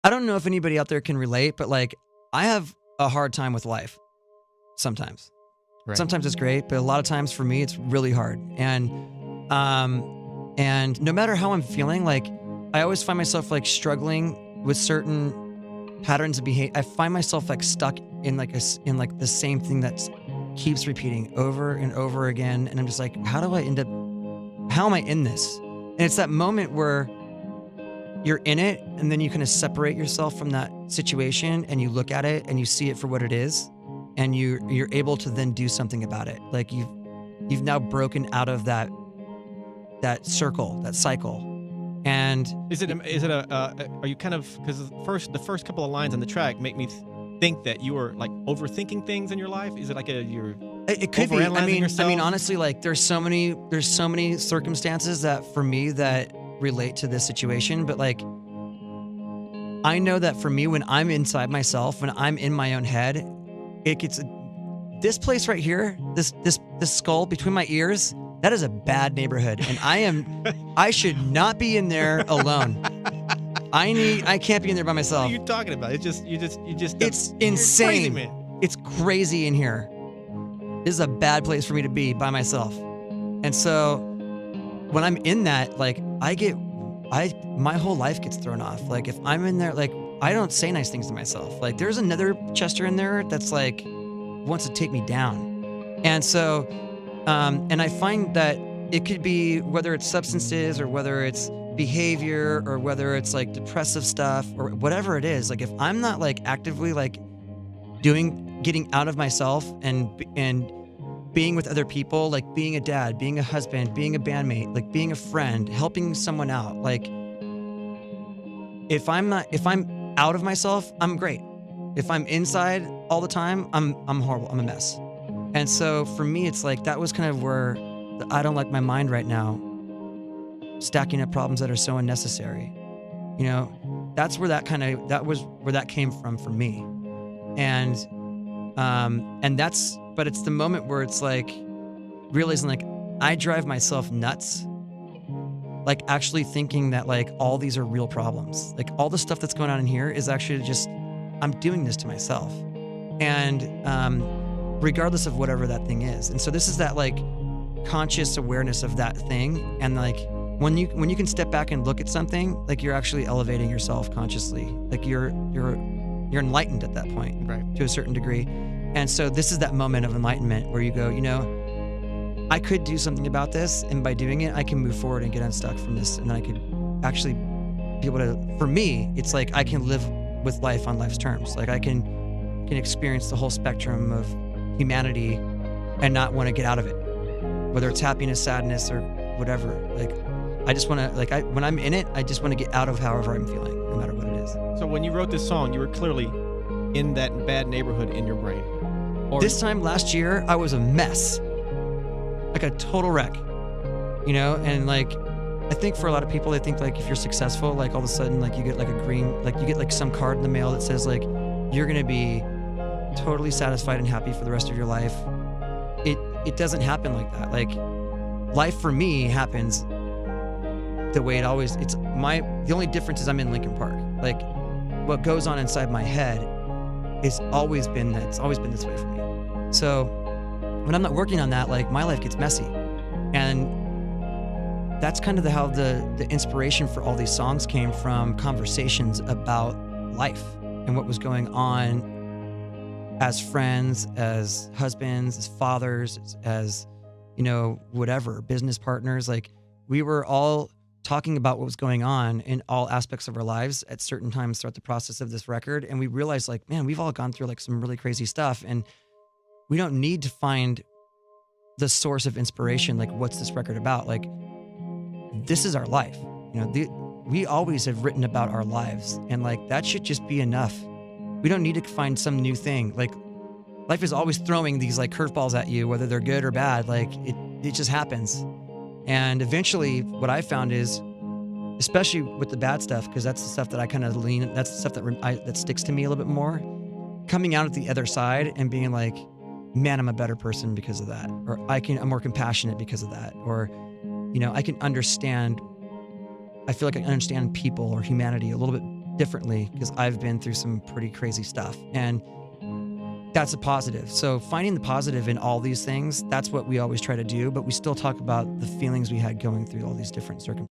I don't know if anybody out there can relate, but like I have a hard time with life sometimes. Right. Sometimes it's great, but a lot of times for me it's really hard. And no matter how I'm feeling, like I always find myself like struggling with certain patterns of behavior. I find myself like stuck in like in like the same thing that keeps repeating over and over again. And I'm just like, how am I in this? And it's that moment where you're in it and then you kind of separate yourself from that situation and you look at it and you see it for what it is and you're able to then do something about it. Like you've now broken out of that circle, that cycle. And are you kind of, because the first couple of lines on the track make me think that you were like overthinking things in your life? Is it like you're it could be. yourself? I mean, honestly, like there's so many circumstances that for me that relate to this situation, but like I know that for me, when I'm inside myself, when I'm in my own head, it gets this place right here, this skull between my ears. That is a bad neighborhood, and I should not be in there alone. I can't be in there by myself. What are you talking about? It's insane. Crazy, man. It's crazy in here. This is a bad place for me to be by myself. And so when I'm in that, like my whole life gets thrown off. Like if I'm in there, like I don't say nice things to myself. Like there's another Chester in there that's like wants to take me down. And so and I find that it could be whether it's substances or whether it's behavior or whether it's like depressive stuff or whatever it is. Like if I'm not like actively like getting out of myself and being with other people, like being a dad, being a husband, being a bandmate, like being a friend, helping someone out. Like if I'm out of myself, I'm great. If I'm inside all the time, I'm horrible. I'm a mess. And so for me, it's like that was kind of where I don't like my mind right now, stacking up problems that are so unnecessary. You know, that's where that came from for me. And but it's the moment where it's like realizing like I drive myself nuts, like actually thinking that like all these are real problems. Like all the stuff that's going on in here is actually just, I'm doing this to myself. And regardless of whatever that thing is. And so this is that like conscious awareness of that thing. And like when you can step back and look at something, like you're actually elevating yourself consciously. Like you're enlightened at that point, right, to a certain degree. And so this is that moment of enlightenment where you go, you know, I could do something about this, and by doing it, I can move forward and get unstuck from this, and then I could actually be able to. For me, it's like I can live with life on life's terms. Like I can experience the whole spectrum of humanity and not want to get out of it, whether it's happiness, sadness, or whatever. Like I just want to, like when I'm in it, I just want to get out of however I'm feeling, no matter what it is. So when you wrote this song, you were clearly in that bad neighborhood in your brain. This time last year, I was a mess, like a total wreck, you know? And like, I think for a lot of people, they think like if you're successful, like all of a sudden, like you get like you get like some card in the mail that says like, you're going to be totally satisfied and happy for the rest of your life. It doesn't happen like that. Like life for me happens the way it always, the only difference is I'm in Lincoln Park. Like what goes on inside my head it's always been this way for me. So when I'm not working on that, like my life gets messy. And that's kind of how the inspiration for all these songs came from, conversations about life and what was going on as friends, as husbands, as fathers, as, you know, whatever, business partners. Like we were all talking about what was going on in all aspects of our lives at certain times throughout the process of this record. And we realized like, man, we've all gone through like some really crazy stuff, and we don't need to find the source of inspiration. Like, what's this record about? Like, this is our life. You know, we always have written about our lives, and like, that should just be enough. We don't need to find some new thing. Like, life is always throwing these like curveballs at you, whether they're good or bad. Like it just happens. And eventually what I found is, especially with the bad stuff, because that's the stuff that I kind of that's the stuff that sticks to me a little bit more, coming out at the other side and being like, man, I'm a better person because of that. Or I'm more compassionate because of that. Or, you know, I feel like I understand people or humanity a little bit differently because I've been through some pretty crazy stuff. And that's a positive. So finding the positive in all these things, that's what we always try to do, but we still talk about the feelings we had going through all these different circumstances.